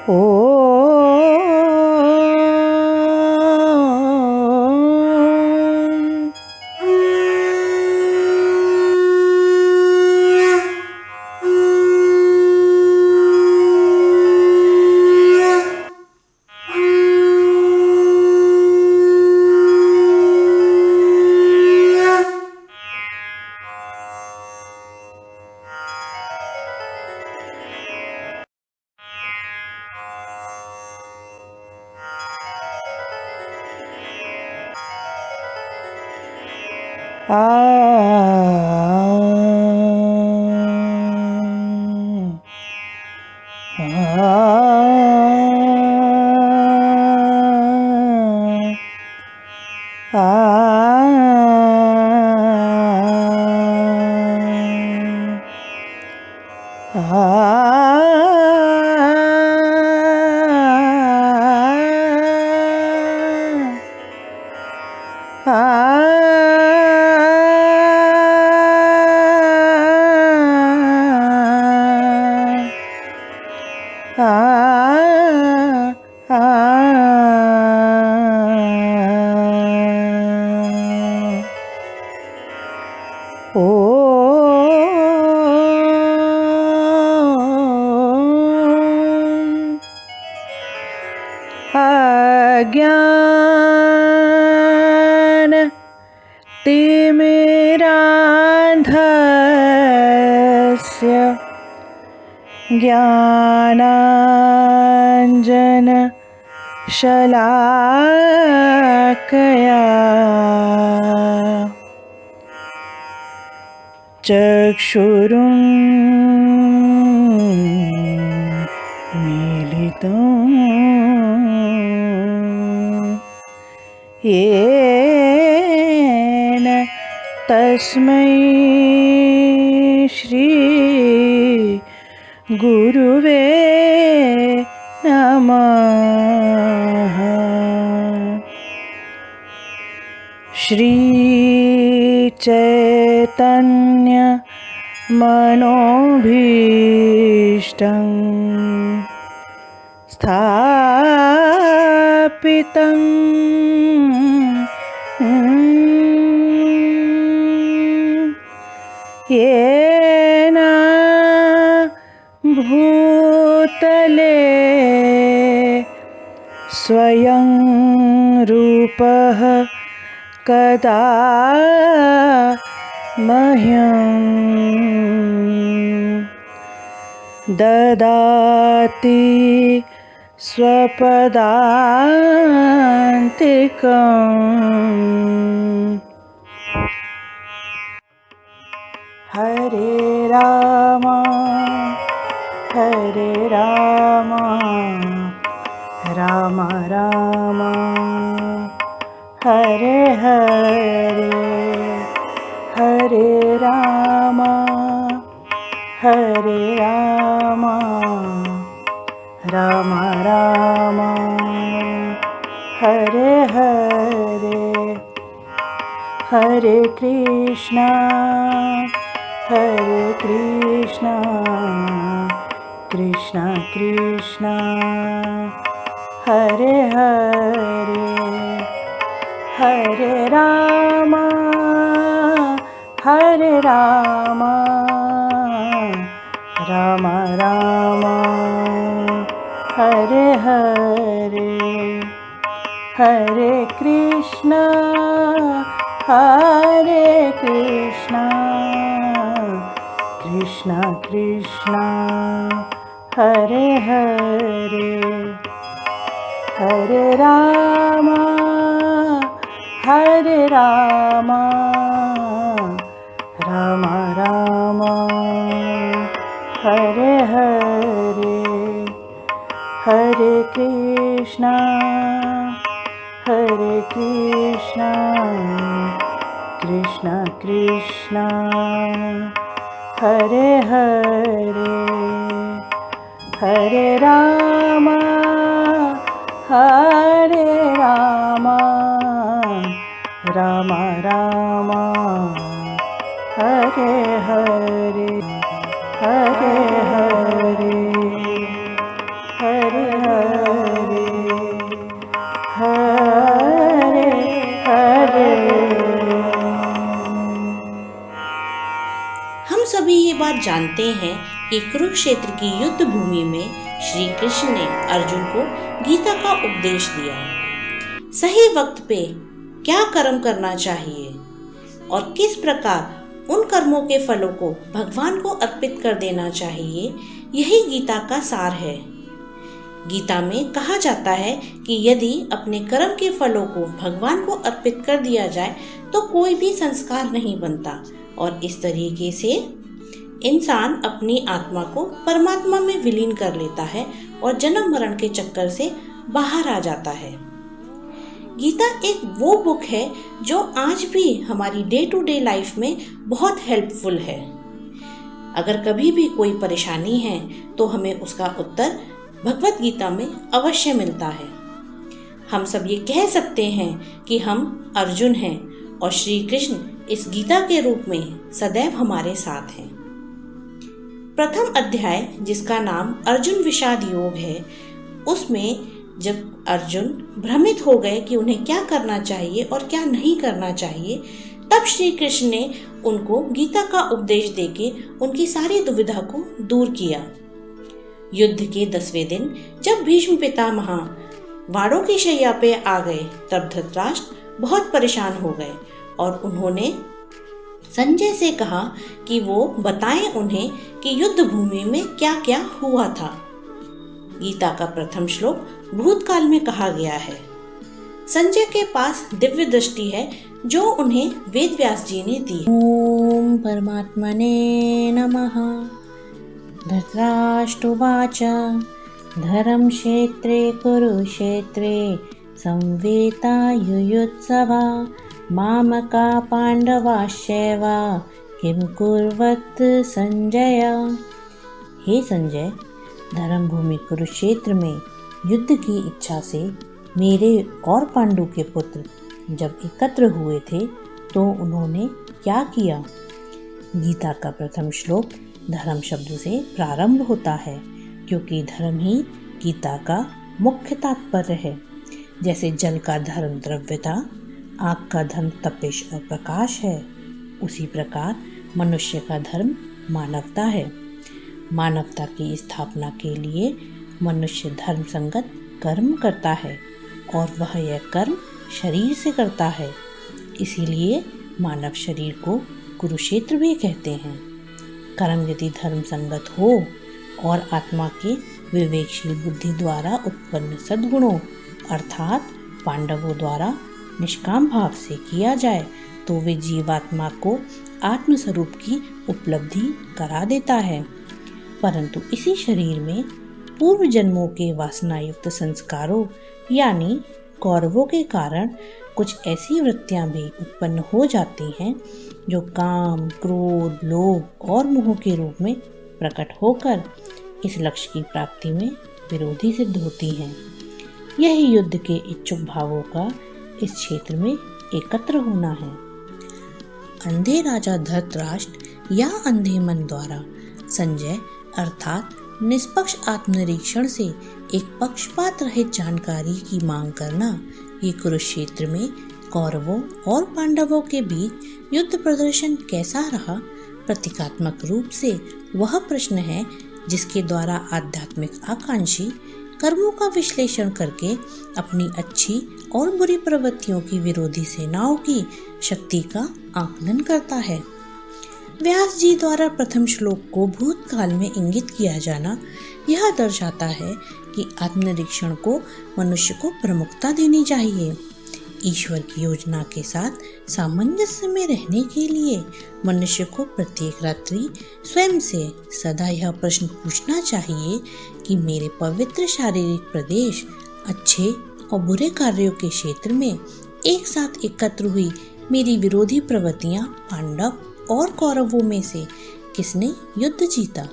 ओ अज्ञान तिमिरान्धस्य ज्ञानाञ्जन शलाकया चक्षुरुन्मीलितं येन तस्मै श्री गुरुवे नमः। श्री चैतन्य मनोभीष्टं स्थापितं येन भूतले स्वयं रूपः कदा मह्यं ददाति स्वपदान्तिकम्। हरे राम हरे राम राम राम हरे हरे हरे राम हरे राम राम राम हरे हरे। हरे कृष्णा कृष्णा कृष्णा हरे हरे। हरे राम राम राम हरे हरे। हरे कृष्णा कृष्णा कृष्णा हरे हरे। हरे राम राम राम हरे हरे। हरे कृष्णा कृष्णा कृष्णा हरे हरे। हरे राम राम राम हरे हरे। हरे हरे हरे हरे हरे। हम सभी ये बात जानते हैं कि कुरुक्षेत्र की युद्ध भूमि में श्री कृष्ण ने अर्जुन को गीता का उपदेश दिया। सही वक्त पे क्या कर्म करना चाहिए और किस प्रकार उन कर्मों के फलों को भगवान को अर्पित कर देना चाहिए, यही गीता का सार है। गीता में कहा जाता है कि यदि अपने कर्म के फलों को भगवान को अर्पित कर दिया जाए तो कोई भी संस्कार नहीं बनता और इस तरीके से इंसान अपनी आत्मा को परमात्मा में विलीन कर लेता है और जन्म मरण के चक्कर से बाहर आ जाता है। गीता एक वो बुक है जो आज भी हमारी डे टू डे लाइफ में बहुत हेल्पफुल है। अगर कभी भी कोई परेशानी है तो हमें उसका उत्तर भगवत गीता में अवश्य मिलता है। हम सब ये कह सकते हैं कि हम अर्जुन हैं और श्री कृष्ण इस गीता के रूप में सदैव हमारे साथ हैं। प्रथम अध्याय, जिसका नाम अर्जुन विषाद योग है, उसमें जब अर्जुन भ्रमित हो गए कि उन्हें क्या करना चाहिए और क्या नहीं करना चाहिए, तब श्री कृष्ण ने उनको गीता का उपदेश देके उनकी सारी दुविधा को दूर किया। युद्ध के 10वें दिन जब भीष्म पितामह वाड़ों की शैया पे आ गए, तब धृतराष्ट्र बहुत परेशान हो गए और उन्होंने संजय से कहा कि वो बताएं उन्हें कि युद्ध भूमि में क्या क्या हुआ था। गीता का प्रथम श्लोक भूतकाल में कहा गया है। संजय के पास दिव्य दृष्टि है जो उन्हें वेद व्यास जी ने दी। ओम परमात्मने नमः। धृतराष्ट्रोवाच धर्म क्षेत्रे कुरुक्षेत्रे संवेता युयुत्सवा मामका पांडवाश्चैव किं कुर्वत् संजय। हे संजय, धर्म भूमि कुरुक्षेत्र में युद्ध की इच्छा से मेरे और पांडु के पुत्र जब एकत्र हुए थे तो उन्होंने क्या किया। गीता का प्रथम श्लोक धर्म शब्द से प्रारंभ होता है क्योंकि धर्म ही गीता का मुख्य तात्पर्य है। जैसे जल का धर्म द्रव्यता, आग का धर्म तपिश और प्रकाश है, उसी प्रकार मनुष्य का धर्म मानवता है। मानवता की स्थापना के लिए मनुष्य धर्म संगत कर्म करता है और वह यह कर्म शरीर से करता है। इसीलिए मानव शरीर को कुरुक्षेत्र भी कहते हैं। कर्म यदि धर्म संगत हो और आत्मा के विवेकशील बुद्धि द्वारा उत्पन्न सद्गुणों अर्थात पांडवों द्वारा निष्काम भाव से किया जाए तो वे जीवात्मा को आत्मस्वरूप की उपलब्धि करा देता है। परंतु इसी शरीर में पूर्व जन्मों के वासनायुक्त संस्कारों यानी कौरवों के कारण कुछ ऐसी वृत्तियां भी उत्पन्न हो जाती हैं जो काम, क्रोध, लोभ और मोह के रूप में प्रकट होकर इस लक्ष्य की प्राप्ति में विरोधी सिद्ध होती हैं। यही युद्ध के इच्छुक भावों का इस क्षेत्र में एकत्र होना है। अंधे राजा धृतराष्ट्र या अंधे मन द्वारा संजय अर्थात निष्पक्ष आत्मनिरीक्षण से एक पक्षपात रहित जानकारी की मांग करना, ये कुरुक्षेत्र में कौरवों और पांडवों के बीच युद्ध प्रदर्शन कैसा रहा, प्रतीकात्मक रूप से वह प्रश्न है जिसके द्वारा आध्यात्मिक आकांक्षी कर्मों का विश्लेषण करके अपनी अच्छी और बुरी प्रवृत्तियों की विरोधी सेनाओं की शक्ति का आकलन करता है। व्यास जी द्वारा प्रथम श्लोक को भूतकाल में इंगित किया जाना यह दर्शाता है कि आत्मनिरीक्षण को मनुष्य को प्रमुखता देनी चाहिए। ईश्वर की योजना के साथ सामंजस्य में रहने के लिए मनुष्य को प्रत्येक रात्रि स्वयं से सदा यह प्रश्न पूछना चाहिए कि मेरे पवित्र शारीरिक प्रदेश अच्छे और बुरे कार्यों के क्षेत्र में एक साथ एकत्र हुई मेरी विरोधी प्रवृत्तियां पांडव और कौरवों में से किसने युद्ध जीता।